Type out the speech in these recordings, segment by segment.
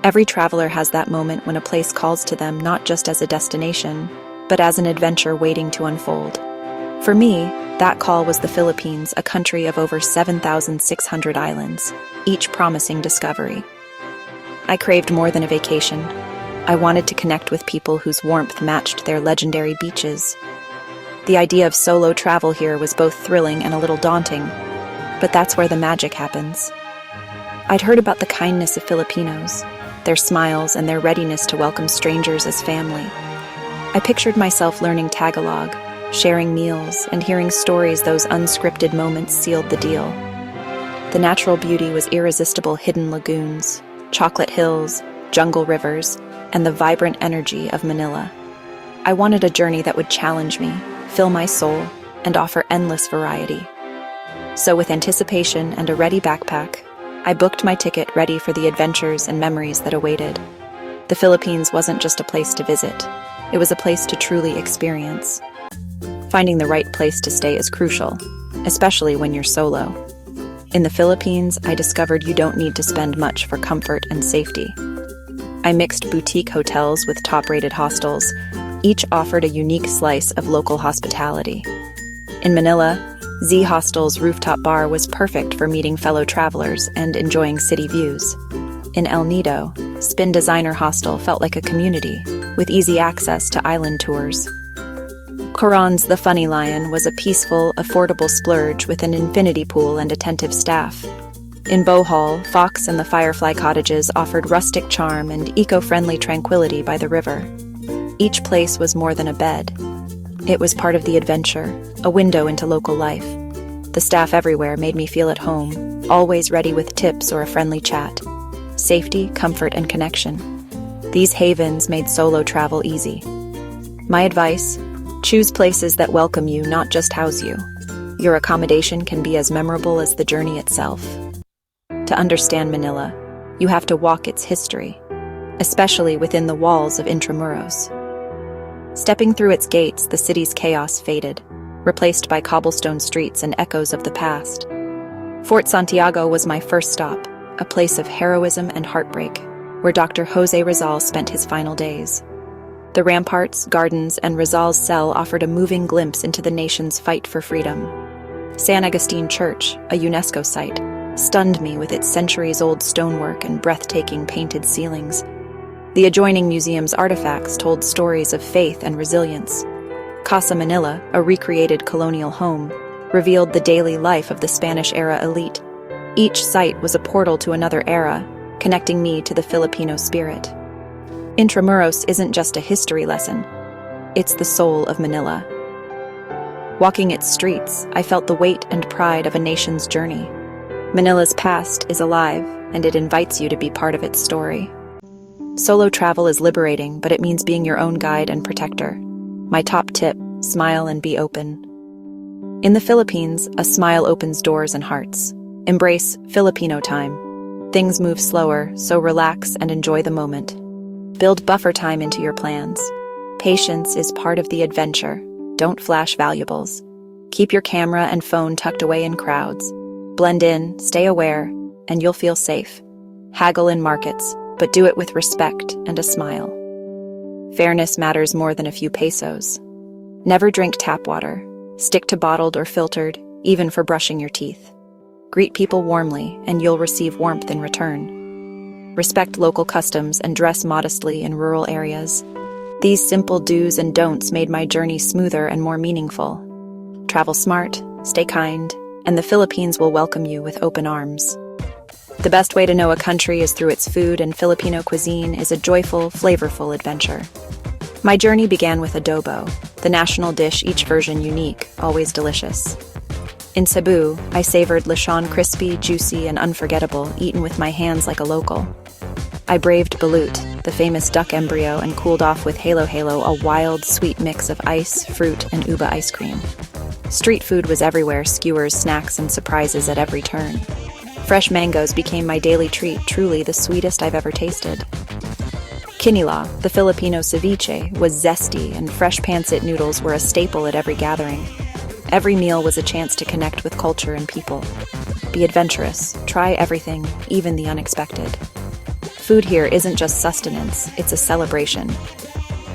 Every traveler has that moment when a place calls to them not just as a destination, but as an adventure waiting to unfold. For me, that call was the Philippines, a country of over 7,600 islands, each promising discovery. I craved more than a vacation. I wanted to connect with people whose warmth matched their legendary beaches. The idea of solo travel here was both thrilling and a little daunting, but that's where the magic happens. I'd heard about the kindness of Filipinos, their smiles and their readiness to welcome strangers as family. I pictured myself learning Tagalog, sharing meals, and hearing stories. Those unscripted moments sealed the deal. The natural beauty was irresistible: hidden lagoons, chocolate hills, jungle rivers, and the vibrant energy of Manila. I wanted a journey that would challenge me, fill my soul, and offer endless variety. So with anticipation and a ready backpack, I booked my ticket, ready for the adventures and memories that awaited. The Philippines wasn't just a place to visit, it was a place to truly experience. Finding the right place to stay is crucial, especially when you're solo. In the Philippines, I discovered you don't need to spend much for comfort and safety. I mixed boutique hotels with top-rated hostels. Each offered a unique slice of local hospitality. In Manila, Z Hostel's rooftop bar was perfect for meeting fellow travelers and enjoying city views. In El Nido, Spin Designer Hostel felt like a community, with easy access to island tours. Coron's The Funny Lion was a peaceful, affordable splurge with an infinity pool and attentive staff. In Bohol, Fox and the Firefly Cottages offered rustic charm and eco-friendly tranquility by the river. Each place was more than a bed. It was part of the adventure, a window into local life. The staff everywhere made me feel at home, always ready with tips or a friendly chat. Safety, comfort, and connection. These havens made solo travel easy. My advice: choose places that welcome you, not just house you. Your accommodation can be as memorable as the journey itself. To understand Manila, you have to walk its history, especially within the walls of Intramuros. Stepping through its gates, the city's chaos faded, replaced by cobblestone streets and echoes of the past. Fort Santiago was my first stop, a place of heroism and heartbreak, where Dr. Jose Rizal spent his final days. The ramparts, gardens, and Rizal's cell offered a moving glimpse into the nation's fight for freedom. San Agustin Church, a UNESCO site, stunned me with its centuries-old stonework and breathtaking painted ceilings. The adjoining museum's artifacts told stories of faith and resilience. Casa Manila, a recreated colonial home, revealed the daily life of the Spanish-era elite. Each site was a portal to another era, connecting me to the Filipino spirit. Intramuros isn't just a history lesson, it's the soul of Manila. Walking its streets, I felt the weight and pride of a nation's journey. Manila's past is alive, and it invites you to be part of its story. Solo travel is liberating, but it means being your own guide and protector. My top tip: smile and be open. In the Philippines, a smile opens doors and hearts. Embrace Filipino time. Things move slower, so relax and enjoy the moment. Build buffer time into your plans. Patience is part of the adventure. Don't flash valuables. Keep your camera and phone tucked away in crowds. Blend in, stay aware, and you'll feel safe. Haggle in markets, but do it with respect and a smile. Fairness matters more than a few pesos. Never drink tap water. Stick to bottled or filtered, even for brushing your teeth. Greet people warmly, and you'll receive warmth in return. Respect local customs and dress modestly in rural areas. These simple do's and don'ts made my journey smoother and more meaningful. Travel smart, stay kind, and the Philippines will welcome you with open arms. The best way to know a country is through its food, and Filipino cuisine is a joyful, flavorful adventure. My journey began with adobo, the national dish, each version unique, always delicious. In Cebu, I savored lechon, crispy, juicy, and unforgettable, eaten with my hands like a local. I braved balut, the famous duck embryo, and cooled off with halo halo, a wild, sweet mix of ice, fruit, and uba ice cream. Street food was everywhere: skewers, snacks, and surprises at every turn. Fresh mangoes became my daily treat, truly the sweetest I've ever tasted. Kinilaw, the Filipino ceviche, was zesty, and fresh pancit noodles were a staple at every gathering. Every meal was a chance to connect with culture and people. Be adventurous, try everything, even the unexpected. Food here isn't just sustenance, it's a celebration.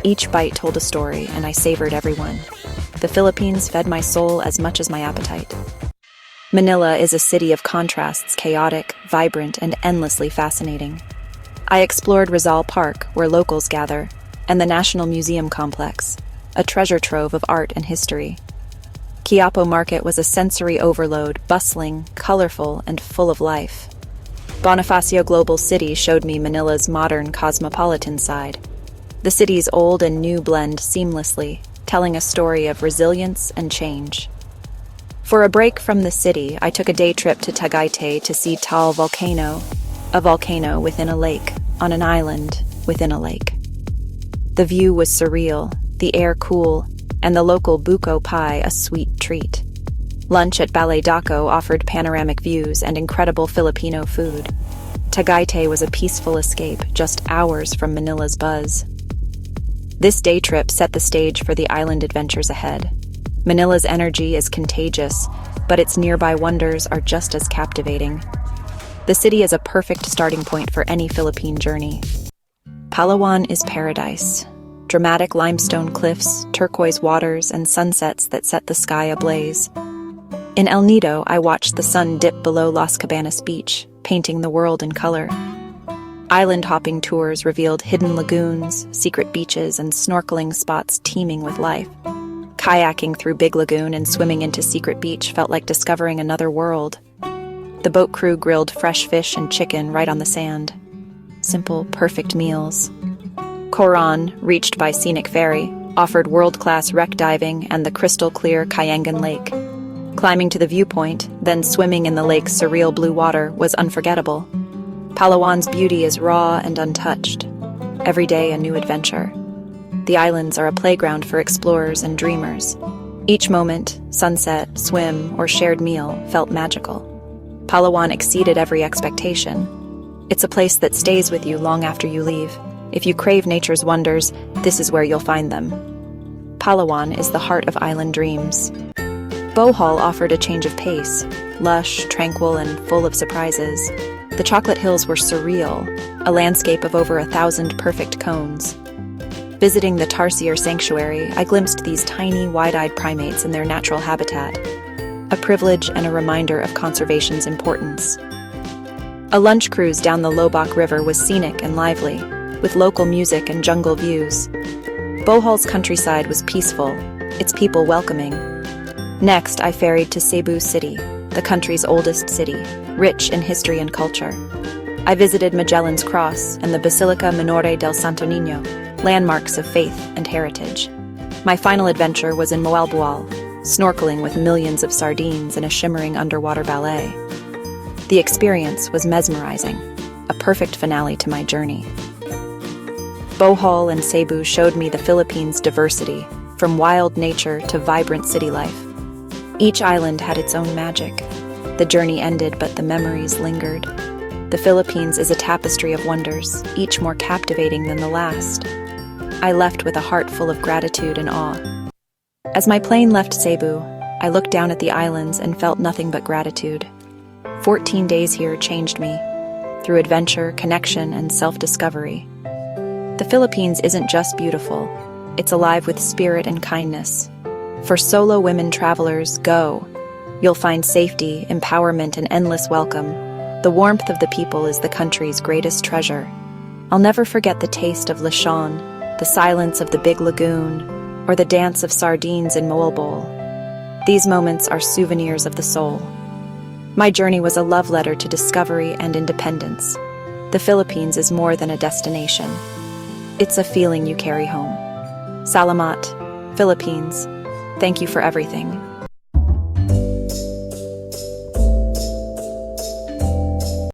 Each bite told a story, and I savored every one. The Philippines fed my soul as much as my appetite. Manila is a city of contrasts, chaotic, vibrant, and endlessly fascinating. I explored Rizal Park, where locals gather, and the National Museum complex, a treasure trove of art and history. Quiapo Market was a sensory overload, bustling, colorful, and full of life. Bonifacio Global City showed me Manila's modern cosmopolitan side. The city's old and new blend seamlessly, telling a story of resilience and change. For a break from the city, I took a day trip to Tagaytay to see Taal Volcano, a volcano within a lake, on an island within a lake. The view was surreal, the air cool, and the local buko pie a sweet treat. Lunch at Balay Daco offered panoramic views and incredible Filipino food. Tagaytay was a peaceful escape, just hours from Manila's buzz. This day trip set the stage for the island adventures ahead. Manila's energy is contagious, but its nearby wonders are just as captivating. The city is a perfect starting point for any Philippine journey. Palawan is paradise. Dramatic limestone cliffs, turquoise waters, and sunsets that set the sky ablaze. In El Nido, I watched the sun dip below Las Cabanas Beach, painting the world in color. Island hopping tours revealed hidden lagoons, secret beaches, and snorkeling spots teeming with life. Kayaking through Big Lagoon and swimming into Secret Beach felt like discovering another world. The boat crew grilled fresh fish and chicken right on the sand. Simple, perfect meals. Coron, reached by scenic ferry, offered world-class wreck diving and the crystal-clear Kayangan Lake. Climbing to the viewpoint, then swimming in the lake's surreal blue water was unforgettable. Palawan's beauty is raw and untouched. Every day a new adventure. The islands are a playground for explorers and dreamers. Each moment, sunset, swim, or shared meal, felt magical. Palawan exceeded every expectation. It's a place that stays with you long after you leave. If you crave nature's wonders, this is where you'll find them. Palawan is the heart of island dreams. Bohol offered a change of pace, lush, tranquil, and full of surprises. The chocolate hills were surreal, a landscape of over 1,000 perfect cones. Visiting the Tarsier Sanctuary, I glimpsed these tiny, wide-eyed primates in their natural habitat, a privilege and a reminder of conservation's importance. A lunch cruise down the Lobak River was scenic and lively, with local music and jungle views. Bohol's countryside was peaceful, its people welcoming. Next, I ferried to Cebu City, the country's oldest city, rich in history and culture. I visited Magellan's Cross and the Basilica Minore del Santo Niño, landmarks of faith and heritage. My final adventure was in Moalboal, snorkeling with millions of sardines in a shimmering underwater ballet. The experience was mesmerizing, a perfect finale to my journey. Bohol and Cebu showed me the Philippines' diversity, from wild nature to vibrant city life. Each island had its own magic. The journey ended, but the memories lingered. The Philippines is a tapestry of wonders, each more captivating than the last. I left with a heart full of gratitude and awe. As my plane left Cebu, I looked down at the islands and felt nothing but gratitude. 14 days here changed me, through adventure, connection, and self-discovery. The Philippines isn't just beautiful, it's alive with spirit and kindness. For solo women travelers, go. You'll find safety, empowerment, and endless welcome. The warmth of the people is the country's greatest treasure. I'll never forget the taste of lechon, the silence of the Big Lagoon, or the dance of sardines in Moalboal. These moments are souvenirs of the soul. My journey was a love letter to discovery and independence. The Philippines is more than a destination. It's a feeling you carry home. Salamat, Philippines. Thank you for everything.